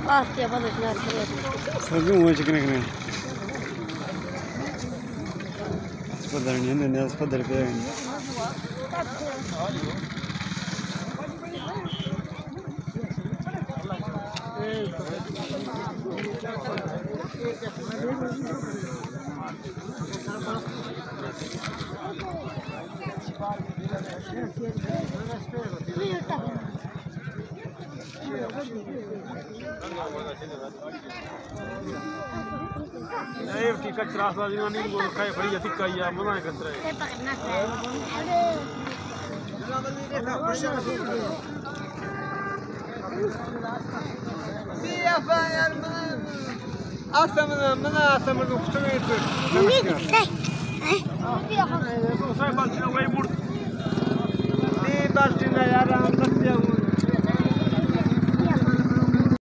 Ahtia valışlar kırıyor. Sabun mu çıkıyor ne? Spadarın ne spadar be. Ev ticket रास वाली नहीं बोल खाए बड़ी अधिक का या मना करते रहे Asamın